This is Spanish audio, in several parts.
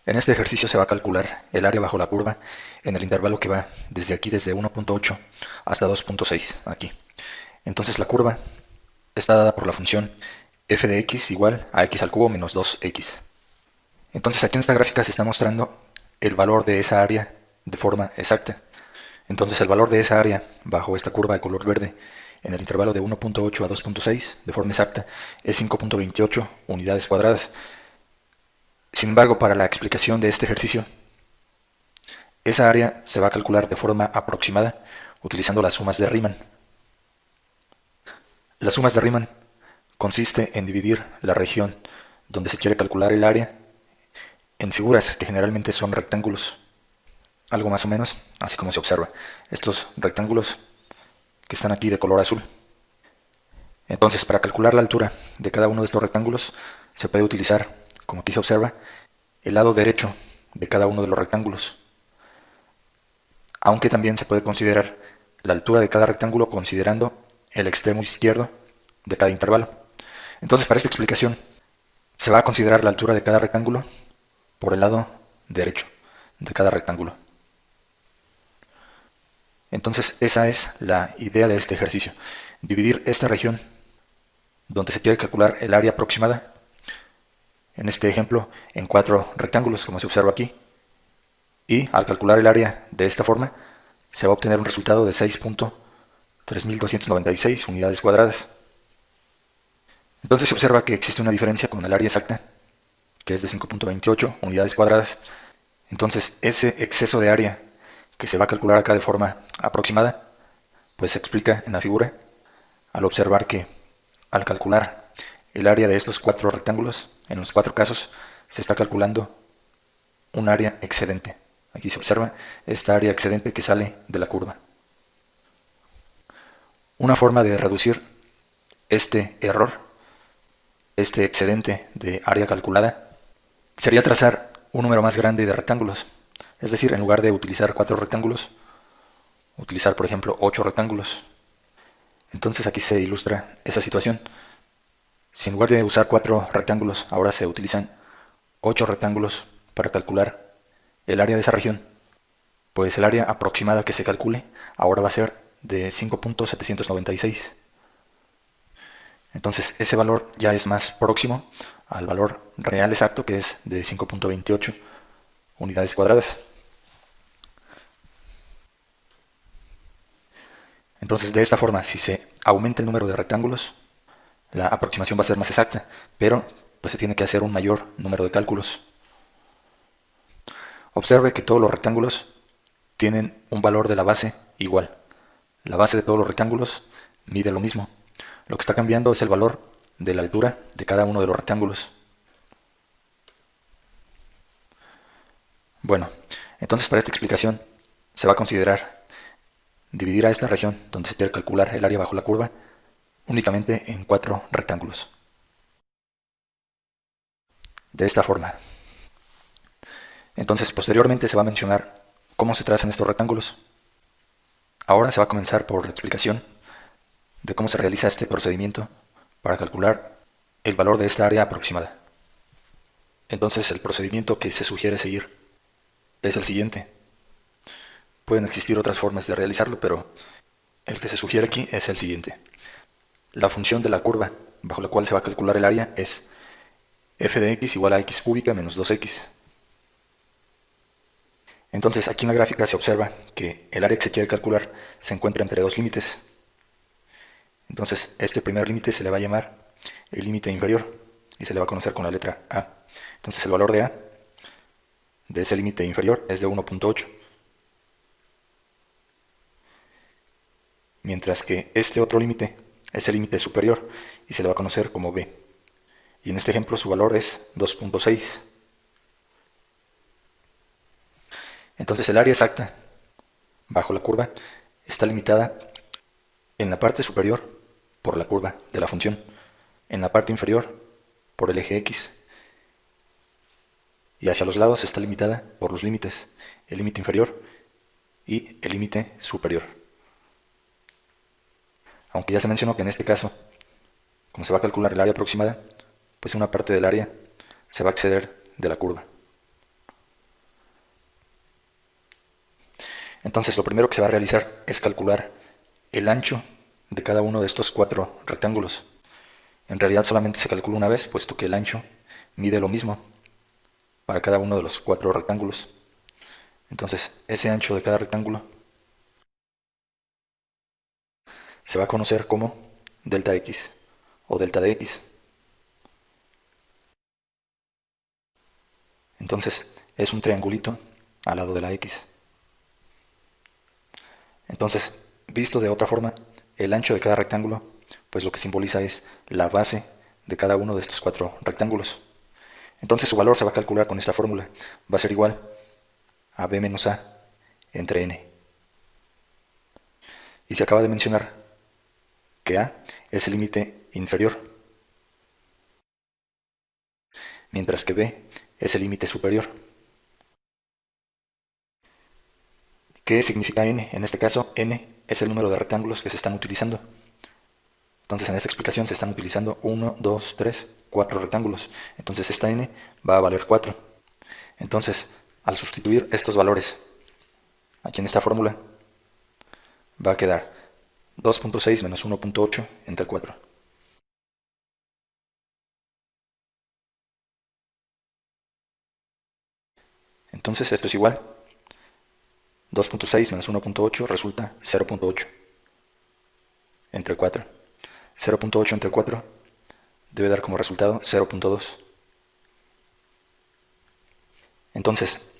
En este ejercicio se va a calcular el área bajo la curva en el intervalo que va desde 1.8 hasta 2.6, aquí. Entonces la curva está dada por la función f de x igual a x al cubo menos 2x. Entonces aquí en esta gráfica se está mostrando el valor de esa área de forma exacta. Entonces el valor de esa área bajo esta curva de color verde en el intervalo de 1.8 a 2.6 de forma exacta es 5.28 unidades cuadradas. Sin embargo, para la explicación de este ejercicio, esa área se va a calcular de forma aproximada utilizando las sumas de Riemann. Las sumas de Riemann consiste en dividir la región donde se quiere calcular el área en figuras que generalmente son rectángulos, algo más o menos así como se observa. Estos rectángulos que están aquí de color azul. Entonces, para calcular la altura de cada uno de estos rectángulos, se puede utilizar, como aquí se observa, el lado derecho de cada uno de los rectángulos. Aunque también se puede considerar la altura de cada rectángulo considerando el extremo izquierdo de cada intervalo. Entonces, para esta explicación, se va a considerar la altura de cada rectángulo por el lado derecho de cada rectángulo. Entonces, esa es la idea de este ejercicio. Dividir esta región donde se quiere calcular el área aproximada, en este ejemplo, en 4 rectángulos, como se observa aquí. Y al calcular el área de esta forma, se va a obtener un resultado de 6.3296 unidades cuadradas. Entonces se observa que existe una diferencia con el área exacta, que es de 5.28 unidades cuadradas. Entonces ese exceso de área que se va a calcular acá de forma aproximada, pues se explica en la figura al observar que al calcular el área de estos 4 rectángulos, en los 4 casos, se está calculando un área excedente. Aquí se observa esta área excedente que sale de la curva. Una forma de reducir este error, este excedente de área calculada, sería trazar un número más grande de rectángulos. Es decir, en lugar de utilizar 4 rectángulos, utilizar por ejemplo 8 rectángulos. Entonces aquí se ilustra esa situación. Si en lugar de usar 4 rectángulos, ahora se utilizan 8 rectángulos para calcular el área de esa región, pues el área aproximada que se calcule ahora va a ser de 5.796. Entonces ese valor ya es más próximo al valor real exacto, que es de 5.28 unidades cuadradas. Entonces de esta forma, si se aumenta el número de rectángulos, la aproximación va a ser más exacta, pero pues se tiene que hacer un mayor número de cálculos. Observe que todos los rectángulos tienen un valor de la base igual. La base de todos los rectángulos mide lo mismo. Lo que está cambiando es el valor de la altura de cada uno de los rectángulos. Bueno, entonces para esta explicación se va a considerar dividir a esta región donde se quiere calcular el área bajo la curva únicamente en 4 rectángulos. De esta forma. Entonces posteriormente se va a mencionar cómo se trazan estos rectángulos. Ahora se va a comenzar por la explicación de cómo se realiza este procedimiento para calcular el valor de esta área aproximada. Entonces el procedimiento que se sugiere seguir es el siguiente. Pueden existir otras formas de realizarlo, pero el que se sugiere aquí es el siguiente. La función de la curva bajo la cual se va a calcular el área es f de x igual a x cúbica menos 2x. Entonces aquí en la gráfica se observa que el área que se quiere calcular se encuentra entre dos límites. Entonces este primer límite se le va a llamar el límite inferior y se le va a conocer con la letra A. Entonces el valor de A de ese límite inferior es de 1.8. Mientras que este otro límite es el límite superior y se le va a conocer como B. Y en este ejemplo su valor es 2.6. Entonces el área exacta bajo la curva está limitada en la parte superior por la curva de la función, en la parte inferior por el eje X, y hacia los lados está limitada por los límites, el límite inferior y el límite superior. Aunque ya se mencionó que en este caso, como se va a calcular el área aproximada, pues una parte del área se va a exceder de la curva. Entonces lo primero que se va a realizar es calcular el ancho de cada uno de estos 4 rectángulos. En realidad solamente se calcula una vez, puesto que el ancho mide lo mismo para cada uno de los 4 rectángulos. Entonces ese ancho de cada rectángulo se va a conocer como delta x o delta de x. Entonces es un triangulito al lado de la x. Entonces, visto de otra forma, el ancho de cada rectángulo, pues lo que simboliza es la base de cada uno de estos 4 rectángulos. Entonces su valor se va a calcular con esta fórmula. Va a ser igual a b menos a entre n. Y se acaba de mencionar que a es el límite inferior, mientras que b es el límite superior. ¿Qué significa n? En este caso, n es el número de rectángulos que se están utilizando. Entonces en esta explicación se están utilizando 1, 2, 3, 4 rectángulos. Entonces esta n va a valer 4. Entonces, al sustituir estos valores aquí en esta fórmula, va a quedar 2.6 menos 1.8 entre 4. Entonces esto es igual. 2.6 menos 1.8 resulta 0.8 entre 4. 0.8 entre 4 debe dar como resultado 0.2. Entonces,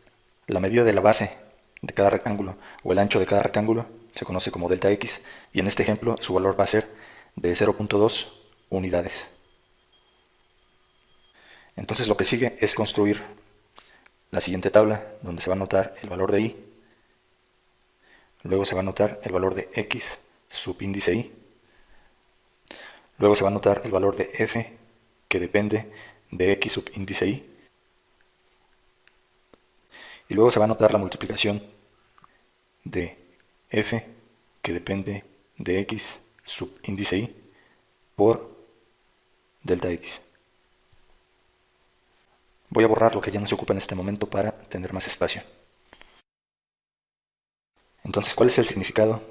la medida de la base de cada rectángulo o el ancho de cada rectángulo se conoce como delta x, y en este ejemplo su valor va a ser de 0.2 unidades. Entonces lo que sigue es construir la siguiente tabla, donde se va a anotar el valor de y, luego se va a anotar el valor de x subíndice y, luego se va a anotar el valor de f, que depende de x subíndice y, y luego se va a anotar la multiplicación de f, que depende de x subíndice y, por delta x. Voy a borrar lo que ya no se ocupa en este momento para tener más espacio. Entonces, ¿cuál es el significado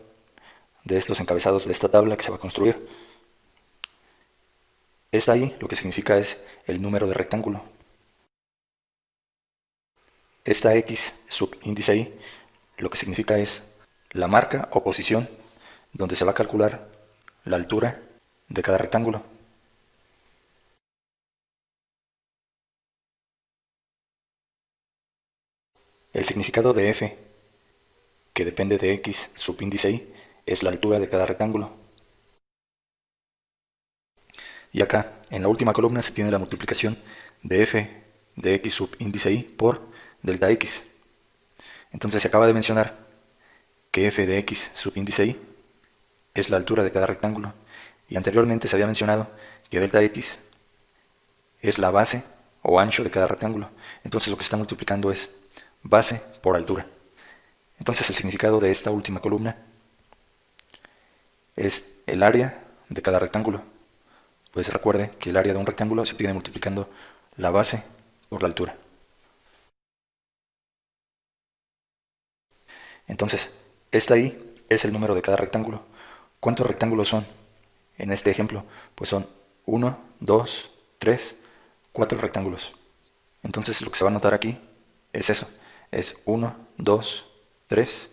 de estos encabezados de esta tabla que se va a construir? Esta ahí lo que significa es el número de rectángulo. Esta x subíndice y lo que significa es la marca o posición donde se va a calcular la altura de cada rectángulo. El significado de f, que depende de x subíndice y, es la altura de cada rectángulo. Y acá, en la última columna, se tiene la multiplicación de f de x subíndice y por delta x. Entonces se acaba de mencionar que f de x subíndice y es la altura de cada rectángulo, y anteriormente se había mencionado que delta x es la base o ancho de cada rectángulo. Entonces lo que se está multiplicando es base por altura. Entonces el significado de esta última columna es el área de cada rectángulo. Pues recuerde que el área de un rectángulo se obtiene multiplicando la base por la altura. Entonces, esta y es el número de cada rectángulo. ¿Cuántos rectángulos son? En este ejemplo, pues son 1, 2, 3, 4 rectángulos. Entonces lo que se va a notar aquí es eso. Es 1, 2, 3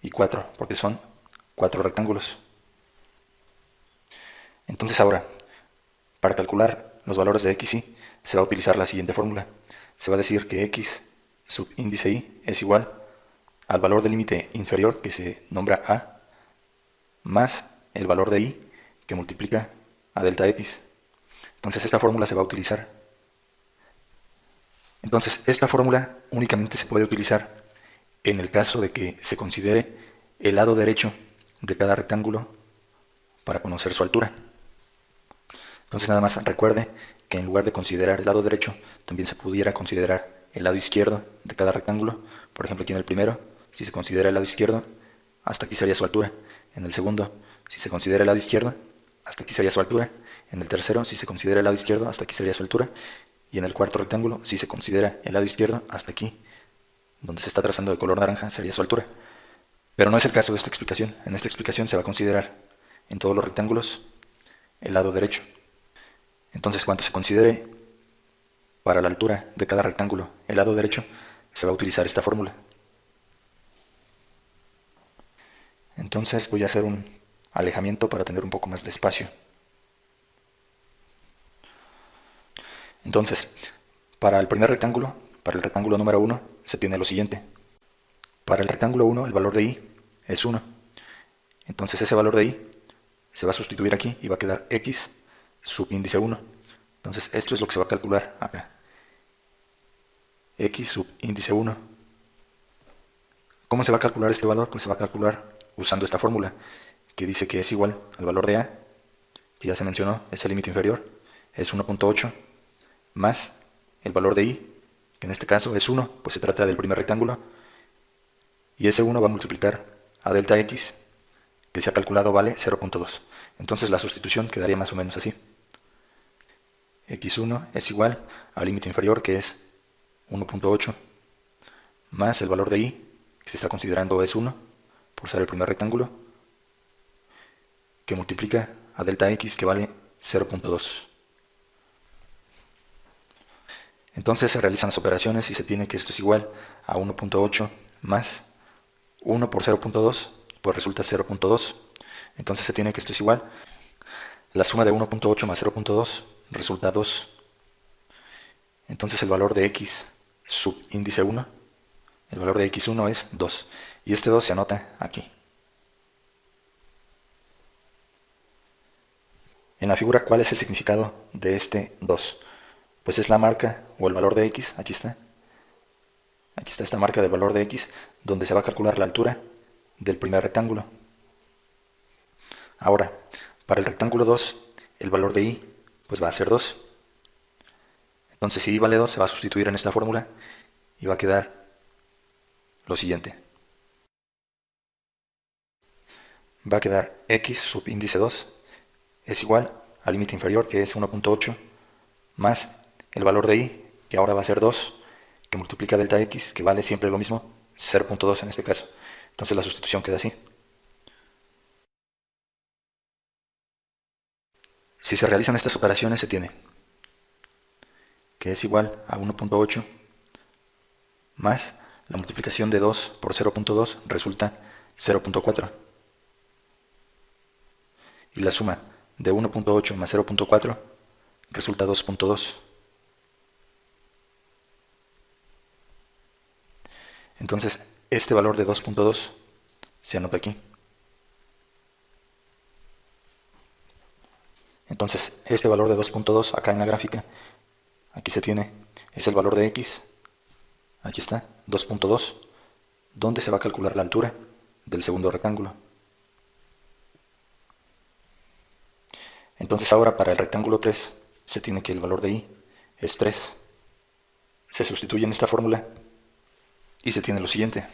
y 4, porque son 4 rectángulos. Entonces ahora, para calcular los valores de x y, se va a utilizar la siguiente fórmula. Se va a decir que x subíndice y es igual al valor del límite inferior, que se nombra a, más el valor de y, que multiplica a delta x. Entonces esta fórmula se va a utilizar. Entonces esta fórmula únicamente se puede utilizar en el caso de que se considere el lado derecho de cada rectángulo para conocer su altura. Entonces nada más recuerde que en lugar de considerar el lado derecho, también se pudiera considerar el lado izquierdo de cada rectángulo. Por ejemplo, aquí en el primero, si se considera el lado izquierdo, hasta aquí sería su altura. En el segundo, si se considera el lado izquierdo, hasta aquí sería su altura. En el tercero, si se considera el lado izquierdo, hasta aquí sería su altura. Y en el cuarto rectángulo, si se considera el lado izquierdo, hasta aquí, donde se está trazando de color naranja, sería su altura. Pero no es el caso de esta explicación. En esta explicación se va a considerar en todos los rectángulos el lado derecho. Entonces, cuando se considere para la altura de cada rectángulo el lado derecho, se va a utilizar esta fórmula. Entonces voy a hacer un alejamiento para tener un poco más de espacio. Entonces, para el primer rectángulo, para el rectángulo número 1, se tiene lo siguiente. Para el rectángulo 1, el valor de i es 1. Entonces ese valor de i se va a sustituir aquí y va a quedar x subíndice 1. Entonces esto es lo que se va a calcular acá. X subíndice 1. ¿Cómo se va a calcular este valor? Pues se va a calcular usando esta fórmula, que dice que es igual al valor de a, que ya se mencionó, es el límite inferior, es 1.8, más el valor de i, que en este caso es 1, pues se trata del primer rectángulo, y ese 1 va a multiplicar a delta x, que se ha calculado vale 0.2. Entonces la sustitución quedaría más o menos así. X1 es igual al límite inferior, que es 1.8, más el valor de i, que se está considerando es 1, por ser el primer rectángulo, que multiplica a delta x, que vale 0.2. Entonces se realizan las operaciones y se tiene que esto es igual a 1.8 más 1 por 0.2, pues resulta 0.2. Entonces se tiene que esto es igual. La suma de 1.8 más 0.2 resulta 2. Entonces el valor de x subíndice 1, el valor de x1 es 2. Y este 2 se anota aquí. En la figura, ¿cuál es el significado de este 2? Pues es la marca o el valor de x, aquí está. Aquí está esta marca del valor de x, donde se va a calcular la altura del primer rectángulo. Ahora, para el rectángulo 2, el valor de i pues va a ser 2. Entonces si i vale 2, se va a sustituir en esta fórmula y va a quedar lo siguiente. Va a quedar x subíndice 2 es igual al límite inferior, que es 1.8, más el valor de i, que ahora va a ser 2, que multiplica delta x, que vale siempre lo mismo, 0.2 en este caso. Entonces la sustitución queda así. Si se realizan estas operaciones, se tiene que es igual a 1.8 más la multiplicación de 2 por 0.2 resulta 0.4. Y la suma de 1.8 más 0.4 resulta 2.2. Entonces, este valor de 2.2 se anota aquí. Entonces, este valor de 2.2 acá en la gráfica, aquí se tiene, es el valor de x, aquí está, 2.2, donde se va a calcular la altura del segundo rectángulo. Entonces ahora para el rectángulo 3 se tiene que el valor de i es 3. Se sustituye en esta fórmula y se tiene lo siguiente.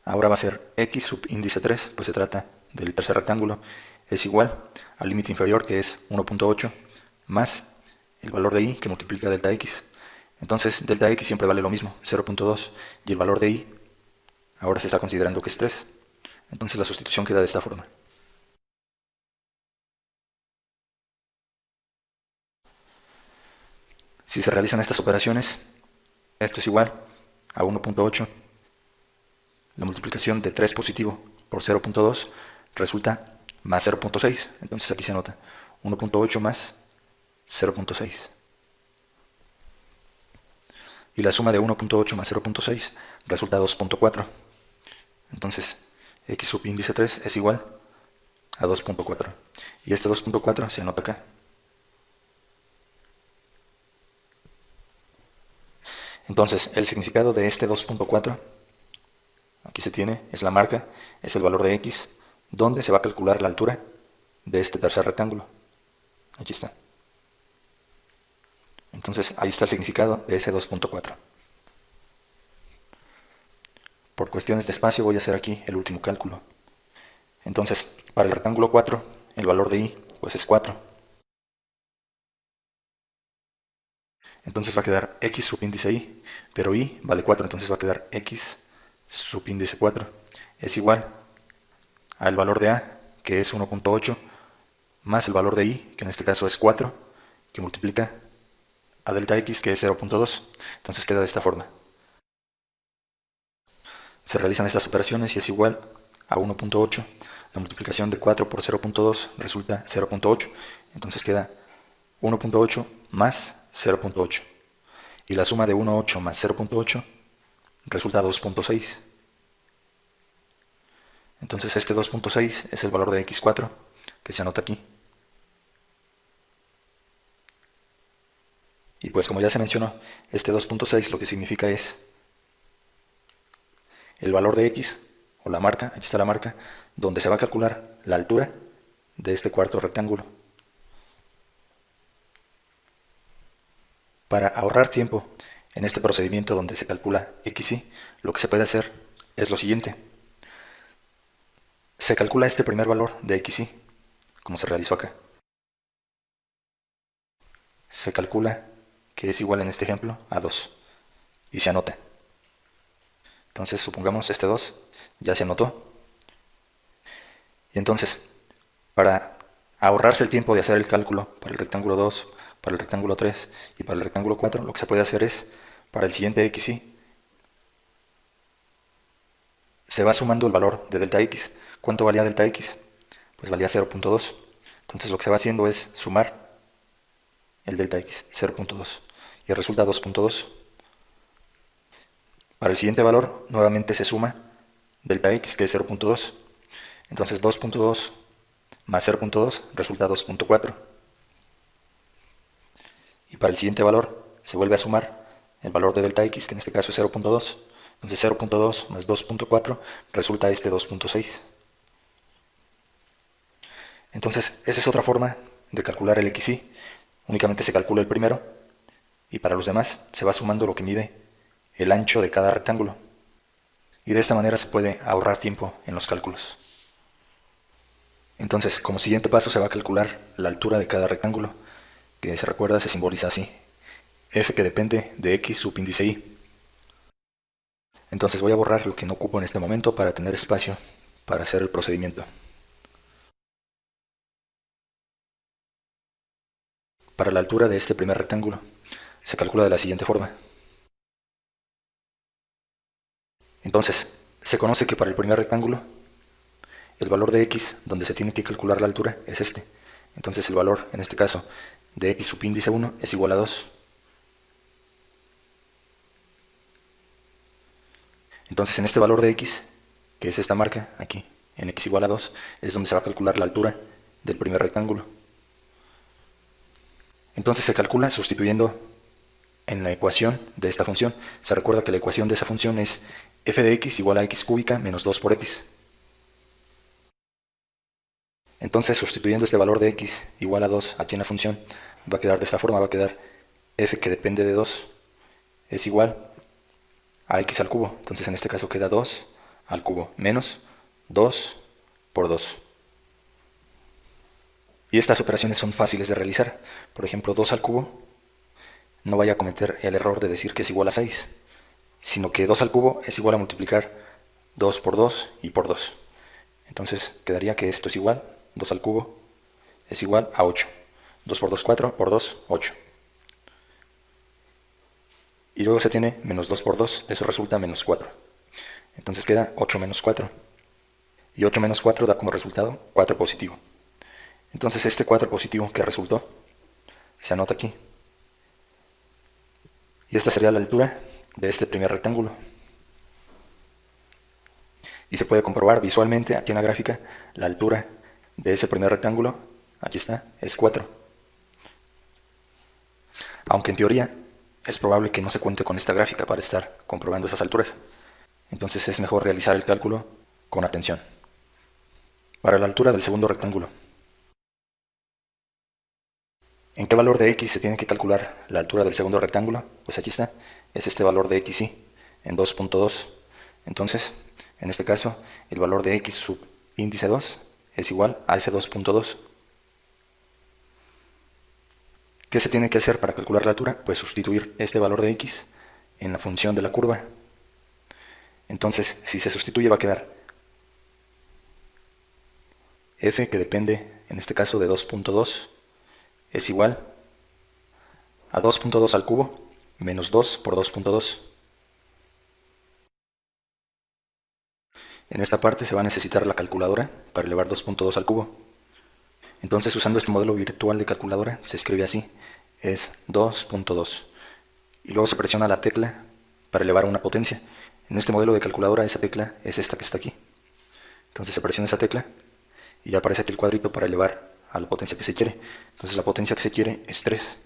Ahora va a ser x subíndice 3, pues se trata del tercer rectángulo, es igual al límite inferior, que es 1.8, más el valor de i, que multiplica delta x. Entonces delta x siempre vale lo mismo, 0.2, y el valor de i ahora se está considerando que es 3. Entonces la sustitución queda de esta forma. Si se realizan estas operaciones, esto es igual a 1.8. La multiplicación de 3 positivo por 0.2 resulta más 0.6. Entonces aquí se anota 1.8 más 0.6. Y la suma de 1.8 más 0.6 resulta 2.4. Entonces x subíndice 3 es igual a 2.4. Y este 2.4 se anota acá. Entonces el significado de este 2.4, aquí se tiene, es la marca, es el valor de x, donde se va a calcular la altura de este tercer rectángulo. Aquí está. Entonces ahí está el significado de ese 2.4. Por cuestiones de espacio voy a hacer aquí el último cálculo. Entonces, para el rectángulo 4, el valor de i pues es 4. Entonces va a quedar x subíndice i, pero i vale 4, entonces va a quedar x subíndice 4 es igual al valor de A, que es 1.8, más el valor de I, que en este caso es 4, que multiplica a delta X, que es 0.2. Entonces queda de esta forma. Se realizan estas operaciones y es igual a 1.8. La multiplicación de 4 por 0.2 resulta 0.8. Entonces queda 1.8 más 0.8. Y la suma de 1.8 más 0.8 resulta 2.6. Entonces este 2.6 es el valor de x4 que se anota aquí. Y pues como ya se mencionó, este 2.6 lo que significa es el valor de x, o la marca, aquí está la marca, donde se va a calcular la altura de este cuarto rectángulo. Para ahorrar tiempo en este procedimiento donde se calcula xy, lo que se puede hacer es lo siguiente. Se calcula este primer valor de xy, como se realizó acá. Se calcula que es igual en este ejemplo a 2 y se anota. Entonces supongamos este 2 ya se anotó. Y entonces, para ahorrarse el tiempo de hacer el cálculo para el rectángulo 2, para el rectángulo 3 y para el rectángulo 4, lo que se puede hacer es, para el siguiente xy, se va sumando el valor de delta x. ¿Cuánto valía delta x? Pues valía 0.2. Entonces lo que se va haciendo es sumar el delta x, 0.2, y resulta 2.2. Para el siguiente valor, nuevamente se suma delta x, que es 0.2. Entonces 2.2 más 0.2 resulta 2.4. Y para el siguiente valor se vuelve a sumar el valor de delta x, que en este caso es 0.2. Entonces 0.2 más 2.4 resulta este 2.6. Entonces esa es otra forma de calcular el xy. Únicamente se calcula el primero y para los demás se va sumando lo que mide el ancho de cada rectángulo. Y de esta manera se puede ahorrar tiempo en los cálculos. Entonces, como siguiente paso se va a calcular la altura de cada rectángulo, que se recuerda se simboliza así: f que depende de x subíndice y. Entonces voy a borrar lo que no ocupo en este momento para tener espacio para hacer el procedimiento. Para la altura de este primer rectángulo se calcula de la siguiente forma. Entonces, se conoce que para el primer rectángulo el valor de x donde se tiene que calcular la altura es este. Entonces el valor, en este caso, de x subíndice 1 es igual a 2. Entonces en este valor de x, que es esta marca aquí, en x igual a 2, es donde se va a calcular la altura del primer rectángulo. Entonces se calcula sustituyendo en la ecuación de esta función. Se recuerda que la ecuación de esa función es f de x igual a x cúbica menos 2 por x. Entonces sustituyendo este valor de x igual a 2 aquí en la función, va a quedar de esta forma, va a quedar f que depende de 2 es igual a x al cubo. Entonces en este caso queda 2 al cubo menos 2 por 2. Y estas operaciones son fáciles de realizar. Por ejemplo, 2 al cubo, no vaya a cometer el error de decir que es igual a 6, sino que 2 al cubo es igual a multiplicar 2 por 2 y por 2. Entonces quedaría que esto es igual, 2 al cubo es igual a 8. 2 por 2, 4, por 2, 8. Y luego se tiene menos 2 por 2, eso resulta menos 4. Entonces queda 8 menos 4. Y 8 menos 4 da como resultado 4 positivo. Entonces este 4 positivo que resultó se anota aquí. Y esta sería la altura de este primer rectángulo. Y se puede comprobar visualmente aquí en la gráfica la altura de ese primer rectángulo, aquí está, es 4. Aunque en teoría es probable que no se cuente con esta gráfica para estar comprobando esas alturas. Entonces es mejor realizar el cálculo con atención. Para la altura del segundo rectángulo, ¿en qué valor de x se tiene que calcular la altura del segundo rectángulo? Pues aquí está, es este valor de xy en 2.2. Entonces, en este caso, el valor de x subíndice 2 es igual a ese 2.2. ¿Qué se tiene que hacer para calcular la altura? Pues sustituir este valor de x en la función de la curva. Entonces, si se sustituye va a quedar f, que depende en este caso de 2.2, es igual a 2.2 al cubo menos 2 por 2.2. En esta parte se va a necesitar la calculadora para elevar 2.2 al cubo. Entonces, usando este modelo virtual de calculadora, se escribe así, es 2.2. Y luego se presiona la tecla para elevar a una potencia. En este modelo de calculadora, esa tecla es esta que está aquí. Entonces se presiona esa tecla y ya aparece aquí el cuadrito para elevar a la potencia que se quiere. Entonces la potencia que se quiere es 3.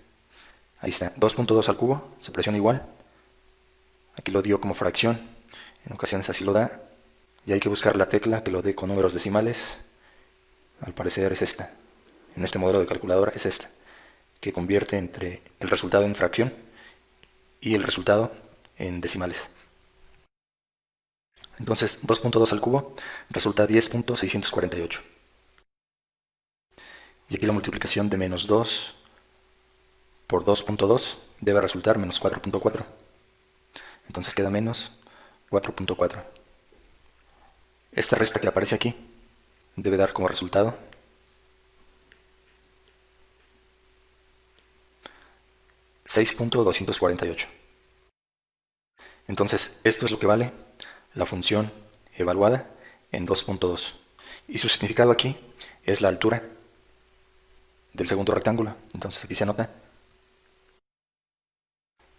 Ahí está, 2.2 al cubo, se presiona igual. Aquí lo dio como fracción, en ocasiones así lo da. Y hay que buscar la tecla que lo dé con números decimales. Al parecer es esta. En este modelo de calculadora es esta, que convierte entre el resultado en fracción y el resultado en decimales. Entonces 2.2 al cubo resulta 10.648. Y aquí la multiplicación de menos 2 por 2.2 debe resultar menos 4.4. Entonces queda menos 4.4. Esta resta que aparece aquí debe dar como resultado 6.248. Entonces esto es lo que vale la función evaluada en 2.2. Y su significado aquí es la altura del segundo rectángulo. Entonces aquí se anota.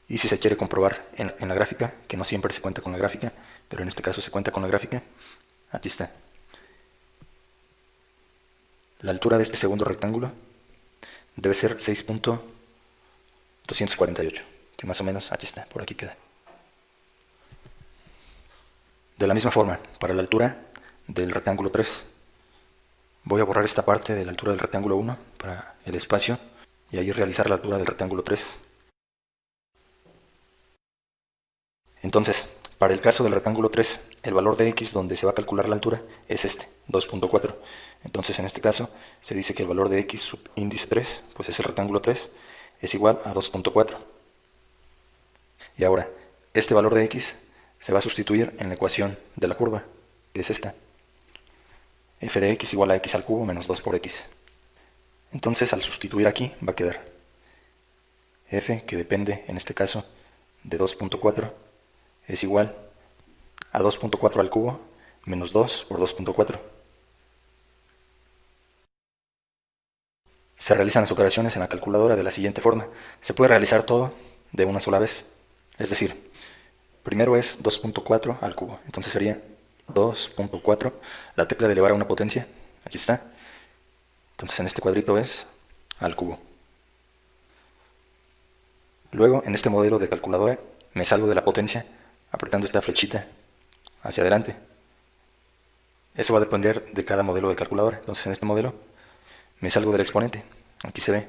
Y si se quiere comprobar en la gráfica, que no siempre se cuenta con la gráfica, pero en este caso se cuenta con la gráfica, aquí está. La altura de este segundo rectángulo debe ser 6.248, que más o menos aquí está, por aquí queda. De la misma forma, para la altura del rectángulo 3, voy a borrar esta parte de la altura del rectángulo 1 para el espacio y ahí realizar la altura del rectángulo 3. Entonces, para el caso del rectángulo 3, el valor de x donde se va a calcular la altura es este, 2.4. Entonces, en este caso, se dice que el valor de x subíndice 3, pues es el rectángulo 3, es igual a 2.4. Y ahora, este valor de x se va a sustituir en la ecuación de la curva, que es esta. F de x igual a x al cubo menos 2 por x. Entonces, al sustituir aquí, va a quedar f, que depende, en este caso, de 2.4, es igual a 2.4 al cubo menos 2 por 2.4. Se realizan las operaciones en la calculadora de la siguiente forma. Se puede realizar todo de una sola vez. Es decir, primero es 2.4 al cubo. Entonces sería 2.4, la tecla de elevar a una potencia. Aquí está. Entonces en este cuadrito es al cubo. Luego, en este modelo de calculadora, me salgo de la potencia apretando esta flechita hacia adelante. Eso va a depender de cada modelo de calculadora. Entonces en este modelo me salgo del exponente. Aquí se ve.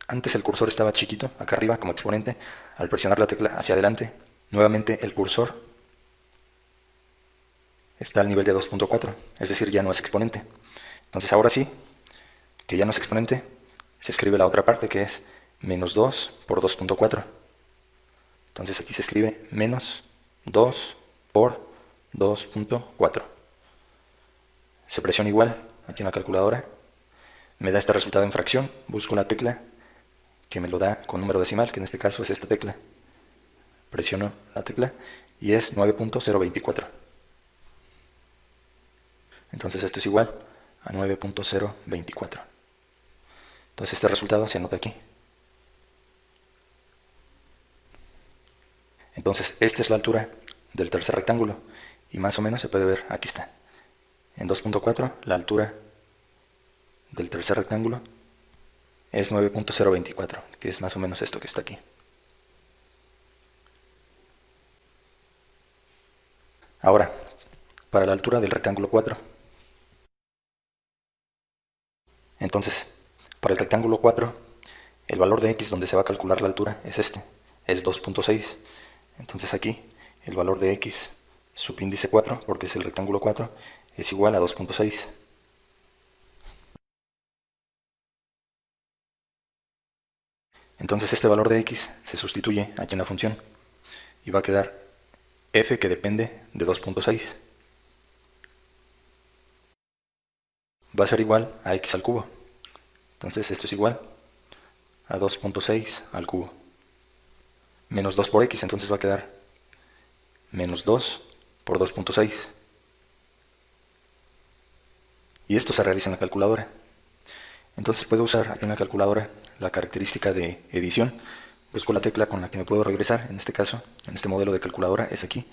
Antes el cursor estaba chiquito, acá arriba como exponente. Al presionar la tecla hacia adelante, nuevamente el cursor está al nivel de 2.4, es decir, ya no es exponente. Entonces ahora sí, que ya no es exponente, se escribe la otra parte que es menos 2 por 2.4. Entonces aquí se escribe menos 2 por 2.4. Se presiona igual aquí en la calculadora. Me da este resultado en fracción. Busco la tecla que me lo da con número decimal, que en este caso es esta tecla. Presiono la tecla y es 9.024. Entonces esto es igual a 9.024. Entonces este resultado se anota aquí. Entonces esta es la altura del tercer rectángulo y más o menos se puede ver, aquí está. En 2.4 la altura del tercer rectángulo es 9.024, que es más o menos esto que está aquí. Ahora, para la altura del rectángulo 4. Entonces, para el rectángulo 4, el valor de x donde se va a calcular la altura es este, es 2.6. Entonces aquí, el valor de x subíndice 4, porque es el rectángulo 4, es igual a 2.6. Entonces este valor de x se sustituye aquí en la función y va a quedar f que depende de 2.6. Va a ser igual a x al cubo. Entonces esto es igual a 2.6 al cubo. Menos 2 por x, entonces va a quedar menos 2 por 2.6. Y esto se realiza en la calculadora. Entonces puedo usar aquí en la calculadora la característica de edición. Busco la tecla con la que me puedo regresar. En este caso, en este modelo de calculadora es aquí.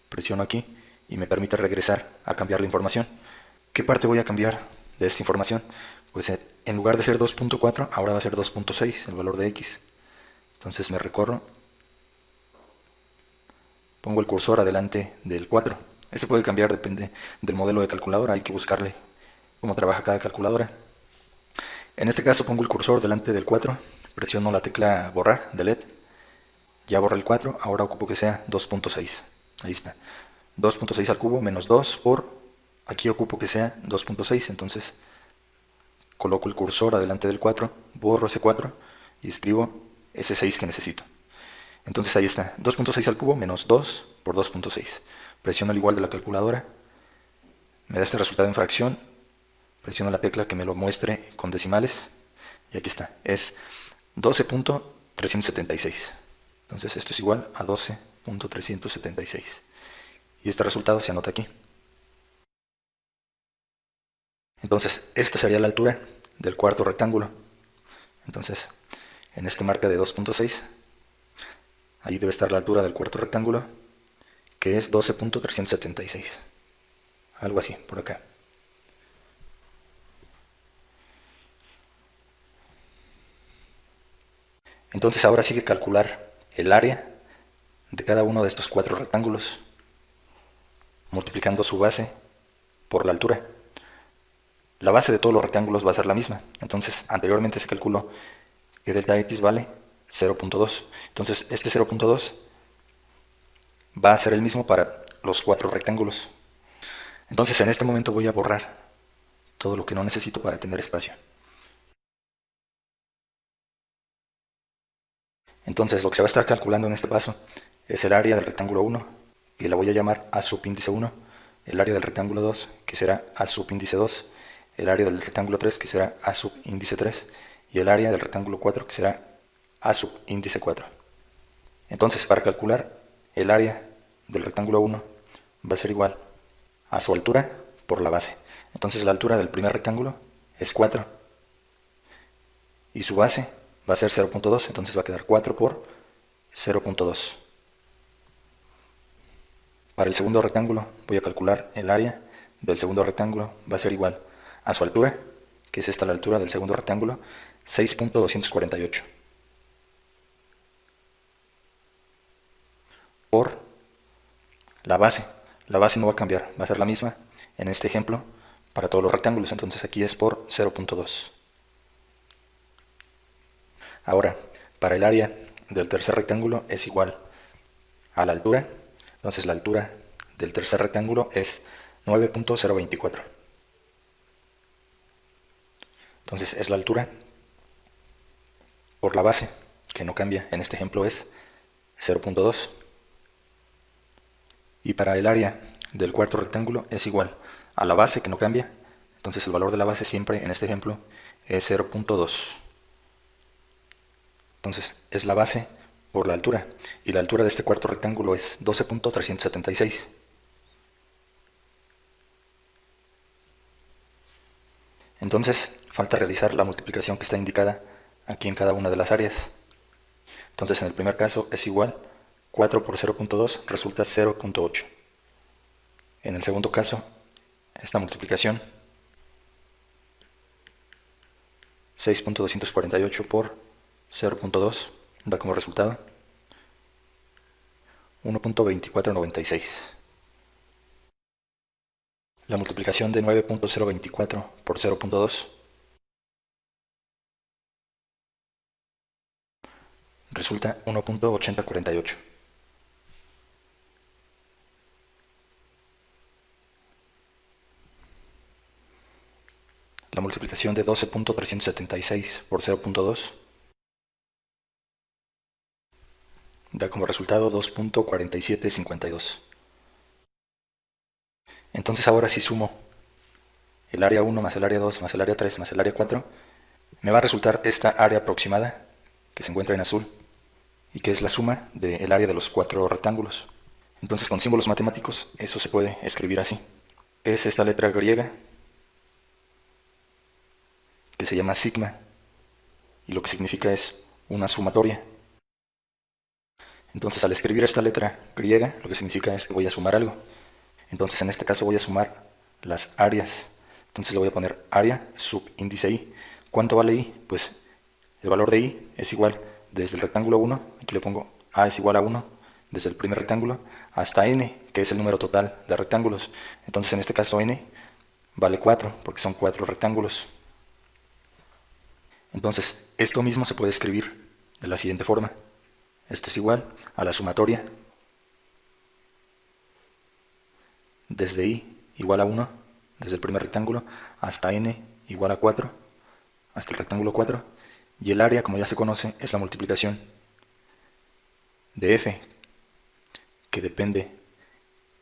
Presiono aquí y me permite regresar a cambiar la información. ¿Qué parte voy a cambiar de esta información? Pues en lugar de ser 2.4, ahora va a ser 2.6 el valor de x. Entonces me recorro, pongo el cursor adelante del 4. Ese puede cambiar, depende del modelo de calculadora, hay que buscarle cómo trabaja cada calculadora. En este caso pongo el cursor delante del 4, presiono la tecla borrar, delete, ya borré el 4, ahora ocupo que sea 2.6. Ahí está. 2.6 al cubo menos 2 por, aquí ocupo que sea 2.6, entonces coloco el cursor adelante del 4, borro ese 4 y escribo ese 6 que necesito. Entonces ahí está, 2.6 al cubo menos 2 por 2.6. Presiono el igual de la calculadora, me da este resultado en fracción, presiono la tecla que me lo muestre con decimales, y aquí está, es 12.376. Entonces esto es igual a 12.376. Y este resultado se anota aquí. Entonces, esta sería la altura del cuarto rectángulo. Entonces, en este marca de 2.6, ahí debe estar la altura del cuarto rectángulo, que es 12.376. Algo así, por acá. Entonces ahora sigue calcular el área de cada uno de estos cuatro rectángulos, multiplicando su base por la altura. La base de todos los rectángulos va a ser la misma. Entonces, anteriormente se calculó que delta x vale 0.2. Entonces, este 0.2 va a ser el mismo para los cuatro rectángulos. Entonces, en este momento voy a borrar todo lo que no necesito para tener espacio. Entonces, lo que se va a estar calculando en este paso es el área del rectángulo 1, que la voy a llamar a subíndice 1, el área del rectángulo 2, que será a subíndice 2, el área del rectángulo 3, que será a subíndice 3, y el área del rectángulo 4, que será a subíndice 4. Entonces, para calcular el área del rectángulo 1 va a ser igual a su altura por la base. Entonces, la altura del primer rectángulo es 4 y su base va a ser 0.2, entonces va a quedar 4 por 0.2. Para el segundo rectángulo voy a calcular el área del segundo rectángulo, va a ser igual a su altura, que es esta la altura del segundo rectángulo, 6.248. Por la base. La base no va a cambiar, va a ser la misma en este ejemplo para todos los rectángulos, entonces aquí es por 0.2. Ahora, para el área del tercer rectángulo es igual a la altura, entonces la altura del tercer rectángulo es 9.024. Entonces es la altura por la base, que no cambia, en este ejemplo es 0.2. Y para el área del cuarto rectángulo es igual a la base, que no cambia, entonces el valor de la base siempre en este ejemplo es 0.2. Entonces es la base por la altura, y la altura de este cuarto rectángulo es 12.376. Entonces falta realizar la multiplicación que está indicada aquí en cada una de las áreas. Entonces en el primer caso es igual, 4 por 0.2 resulta 0.8. En el segundo caso, esta multiplicación, 6.248 por 0.2 da como resultado 1.2496. La multiplicación de 9.024 por 0.2 resulta 1.8048. La multiplicación de 12.376 por 0.2 Da como resultado 2.4752. Entonces ahora si sumo el área 1 más el área 2 más el área 3 más el área 4, me va a resultar esta área aproximada que se encuentra en azul y que es la suma del área de los 4 rectángulos. Entonces con símbolos matemáticos eso se puede escribir así. Es esta letra griega que se llama sigma y lo que significa es una sumatoria. Entonces al escribir esta letra griega lo que significa es que voy a sumar algo. Entonces en este caso voy a sumar las áreas. Entonces le voy a poner área subíndice i. ¿Cuánto vale i? Pues el valor de i es igual desde el rectángulo 1, aquí le pongo a es igual a 1, desde el primer rectángulo, hasta n, que es el número total de rectángulos. Entonces en este caso n vale 4, porque son 4 rectángulos. Entonces esto mismo se puede escribir de la siguiente forma. Esto es igual a la sumatoria desde i igual a 1, desde el primer rectángulo, hasta n igual a 4, hasta el rectángulo 4, y el área, como ya se conoce, es la multiplicación de f, que depende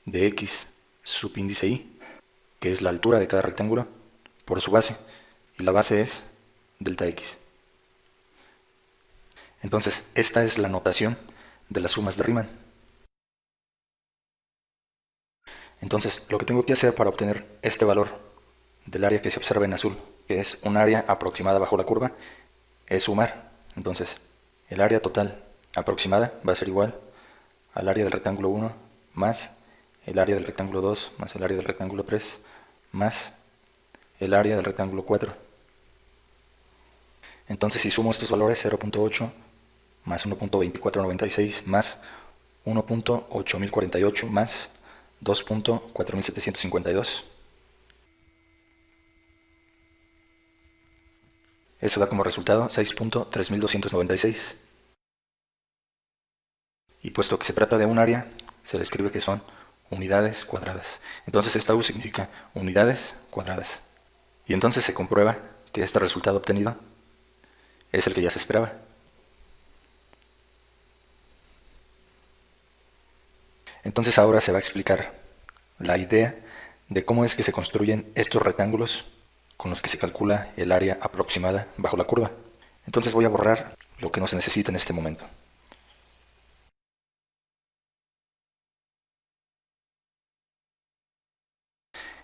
de x subíndice i, que es la altura de cada rectángulo, por su base, y la base es delta x. Entonces, esta es la notación de las sumas de Riemann. Entonces, lo que tengo que hacer para obtener este valor del área que se observa en azul, que es un área aproximada bajo la curva, es sumar. Entonces, el área total aproximada va a ser igual al área del rectángulo 1 más el área del rectángulo 2 más el área del rectángulo 3 más el área del rectángulo 4. Entonces, si sumo estos valores, 0.8 más 1.2496 más 1.8048 más 2.4752. Eso da como resultado 6.3296. Y puesto que se trata de un área, se le escribe que son unidades cuadradas. Entonces esta U significa unidades cuadradas. Y entonces se comprueba que este resultado obtenido es el que ya se esperaba. Entonces ahora se va a explicar la idea de cómo es que se construyen estos rectángulos con los que se calcula el área aproximada bajo la curva. Entonces voy a borrar lo que no se necesita en este momento.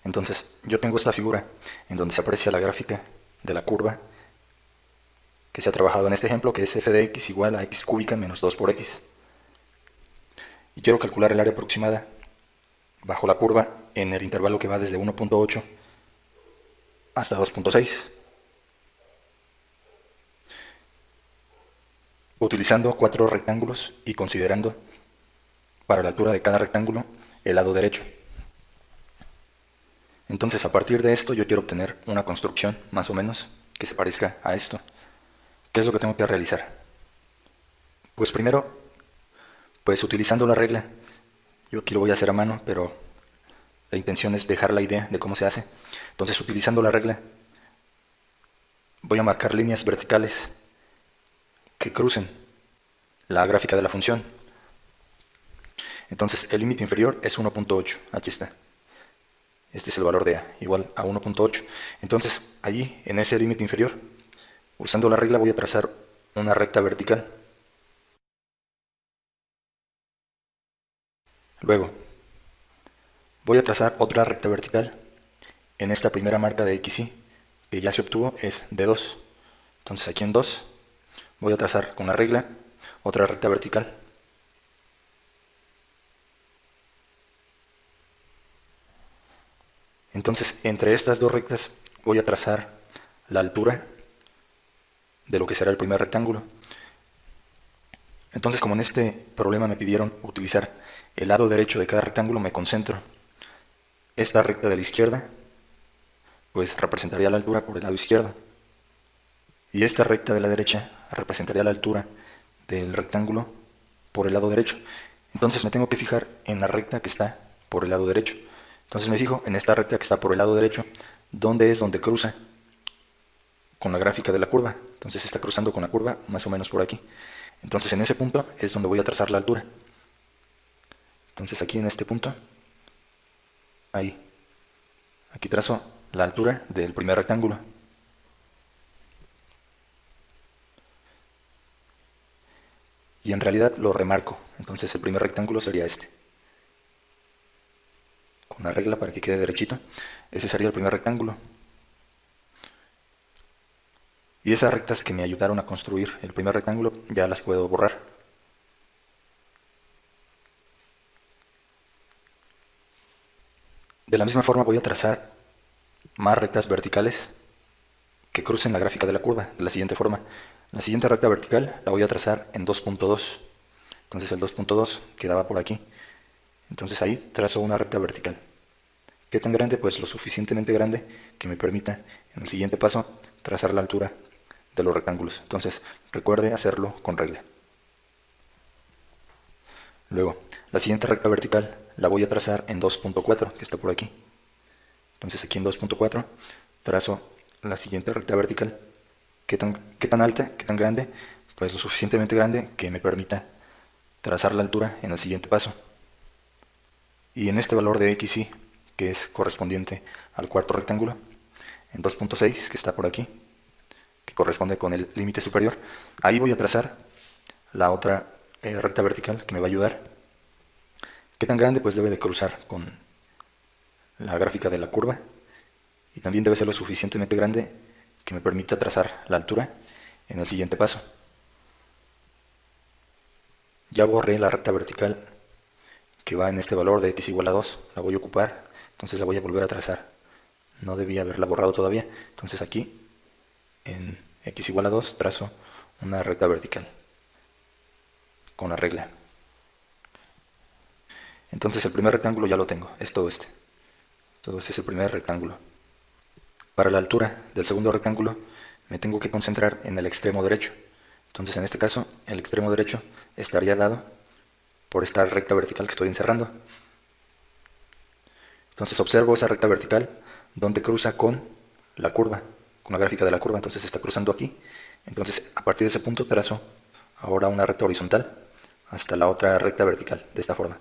Entonces yo tengo esta figura en donde se aprecia la gráfica de la curva que se ha trabajado en este ejemplo, que es f de x igual a x cúbica menos 2 por x. Y quiero calcular el área aproximada bajo la curva en el intervalo que va desde 1.8 hasta 2.6. Utilizando 4 rectángulos y considerando para la altura de cada rectángulo el lado derecho. Entonces a partir de esto yo quiero obtener una construcción más o menos que se parezca a esto. ¿Qué es lo que tengo que realizar? Pues primero, pues utilizando la regla, yo aquí lo voy a hacer a mano, pero la intención es dejar la idea de cómo se hace. Entonces utilizando la regla, voy a marcar líneas verticales que crucen la gráfica de la función. Entonces el límite inferior es 1.8, aquí está. Este es el valor de a, igual a 1.8. Entonces allí, en ese límite inferior, usando la regla voy a trazar una recta vertical. Luego, voy a trazar otra recta vertical. En esta primera marca de XY, que ya se obtuvo, es de 2. Entonces aquí en 2, voy a trazar con la regla otra recta vertical. Entonces, entre estas dos rectas voy a trazar la altura de lo que será el primer rectángulo. Entonces, como en este problema me pidieron utilizar el lado derecho de cada rectángulo, me concentro. Esta recta de la izquierda, pues representaría la altura por el lado izquierdo. Y esta recta de la derecha representaría la altura del rectángulo por el lado derecho. Entonces me tengo que fijar en la recta que está por el lado derecho. Entonces me fijo en esta recta que está por el lado derecho, donde es donde cruza con la gráfica de la curva. Entonces está cruzando con la curva más o menos por aquí. Entonces en ese punto es donde voy a trazar la altura. Entonces aquí en este punto, ahí, aquí trazo la altura del primer rectángulo. Y en realidad lo remarco. Entonces el primer rectángulo sería este. Con una regla para que quede derechito. Ese sería el primer rectángulo. Y esas rectas que me ayudaron a construir el primer rectángulo ya las puedo borrar. De la misma forma voy a trazar más rectas verticales que crucen la gráfica de la curva de la siguiente forma. La siguiente recta vertical la voy a trazar en 2.2. Entonces el 2.2 quedaba por aquí. Entonces ahí trazo una recta vertical. ¿Qué tan grande? Pues lo suficientemente grande que me permita en el siguiente paso trazar la altura de los rectángulos. Entonces recuerde hacerlo con regla. Luego, la siguiente recta vertical la voy a trazar en 2.4, que está por aquí. Entonces aquí en 2.4 trazo la siguiente recta vertical. ¿Qué tan alta? ¿Qué tan grande? Pues lo suficientemente grande que me permita trazar la altura en el siguiente paso. Y en este valor de XY, que es correspondiente al cuarto rectángulo, en 2.6, que está por aquí, que corresponde con el límite superior, ahí voy a trazar la otra recta vertical que me va a ayudar. ¿Qué tan grande? Pues debe de cruzar con la gráfica de la curva y también debe ser lo suficientemente grande que me permita trazar la altura en el siguiente paso. Ya borré la recta vertical que va en este valor de x igual a 2, la voy a ocupar, entonces la voy a volver a trazar. No debía haberla borrado todavía, entonces aquí en x igual a 2 trazo una recta vertical con la regla. Entonces el primer rectángulo ya lo tengo, es todo este. Todo este es el primer rectángulo. Para la altura del segundo rectángulo me tengo que concentrar en el extremo derecho. Entonces en este caso el extremo derecho estaría dado por esta recta vertical que estoy encerrando. Entonces observo esa recta vertical donde cruza con la curva, con la gráfica de la curva, entonces está cruzando aquí. Entonces a partir de ese punto trazo ahora una recta horizontal hasta la otra recta vertical, de esta forma.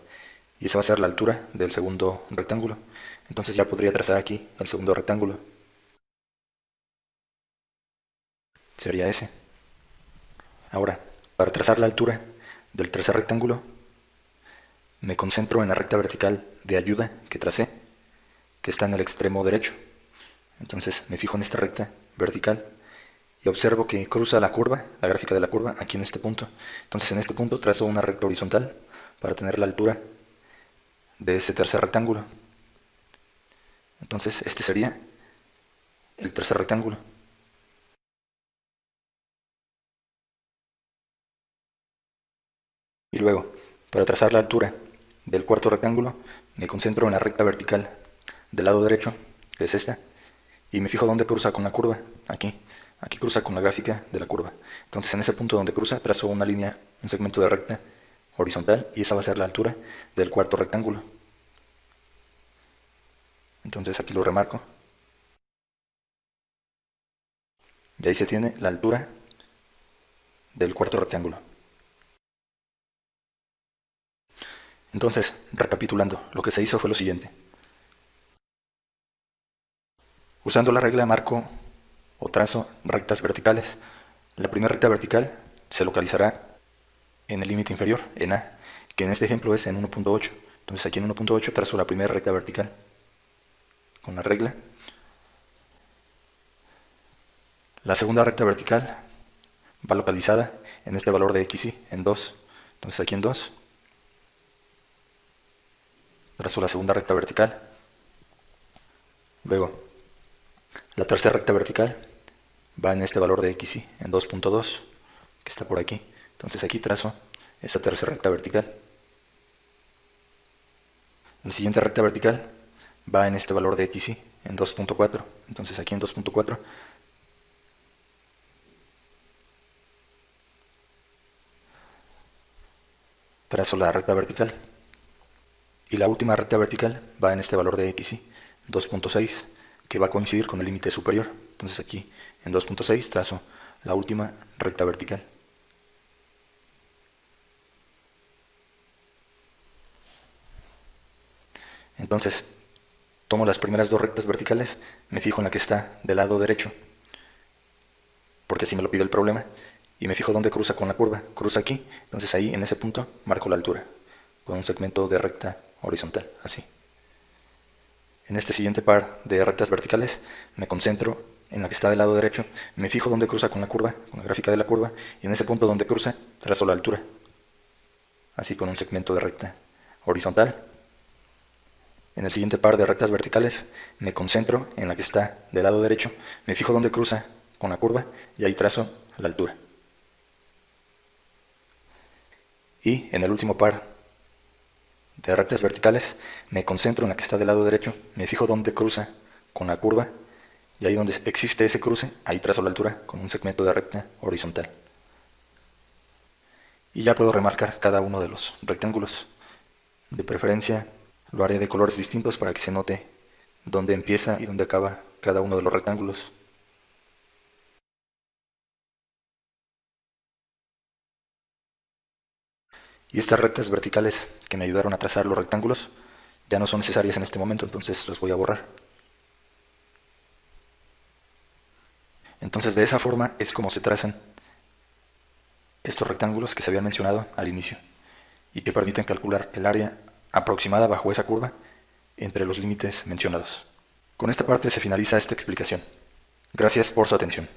Y esa va a ser la altura del segundo rectángulo. Entonces ya podría trazar aquí el segundo rectángulo. Sería ese. Ahora, para trazar la altura del tercer rectángulo, me concentro en la recta vertical de ayuda que tracé, que está en el extremo derecho. Entonces me fijo en esta recta vertical y observo que cruza la curva, la gráfica de la curva, aquí en este punto. Entonces en este punto trazo una recta horizontal para tener la altura de ese tercer rectángulo. Entonces este sería el tercer rectángulo. Y luego, para trazar la altura del cuarto rectángulo, me concentro en la recta vertical del lado derecho, que es esta, y me fijo dónde cruza con la curva, aquí. Aquí cruza con la gráfica de la curva. Entonces en ese punto donde cruza, trazo una línea, un segmento de recta horizontal, y esa va a ser la altura del cuarto rectángulo. Entonces aquí lo remarco. Y ahí se tiene la altura del cuarto rectángulo. Entonces, recapitulando, lo que se hizo fue lo siguiente. Usando la regla marco o trazo rectas verticales. La primera recta vertical se localizará en el límite inferior, en A, que en este ejemplo es en 1.8. Entonces aquí en 1.8 trazo la primera recta vertical con la regla. La segunda recta vertical va localizada en este valor de XY, en 2. Entonces aquí en 2 trazo la segunda recta vertical. Luego, la tercera recta vertical va en este valor de XY, en 2.2, que está por aquí. Entonces aquí trazo esta tercera recta vertical. La siguiente recta vertical va en este valor de XY, en 2.4. Entonces aquí en 2.4 trazo la recta vertical. Y la última recta vertical va en este valor de XY, 2.6, que va a coincidir con el límite superior. Entonces aquí en 2.6 trazo la última recta vertical. Entonces, tomo las primeras dos rectas verticales, me fijo en la que está del lado derecho, porque así me lo pide el problema, y me fijo dónde cruza con la curva. Cruza aquí, entonces ahí en ese punto marco la altura, con un segmento de recta horizontal, así. En este siguiente par de rectas verticales me concentro en la que está del lado derecho, me fijo dónde cruza con la curva, con la gráfica de la curva, y en ese punto donde cruza trazo la altura, así con un segmento de recta horizontal. En el siguiente par de rectas verticales me concentro en la que está del lado derecho, me fijo dónde cruza con la curva y ahí trazo la altura. Y en el último par de rectas verticales me concentro en la que está del lado derecho, me fijo dónde cruza con la curva y ahí donde existe ese cruce, ahí trazo la altura con un segmento de recta horizontal. Y ya puedo remarcar cada uno de los rectángulos. De preferencia lo haré de colores distintos para que se note dónde empieza y dónde acaba cada uno de los rectángulos. Y estas rectas verticales que me ayudaron a trazar los rectángulos ya no son necesarias en este momento, entonces las voy a borrar. Entonces de esa forma es como se trazan estos rectángulos que se habían mencionado al inicio y que permiten calcular el área aproximada bajo esa curva entre los límites mencionados. Con esta parte se finaliza esta explicación. Gracias por su atención.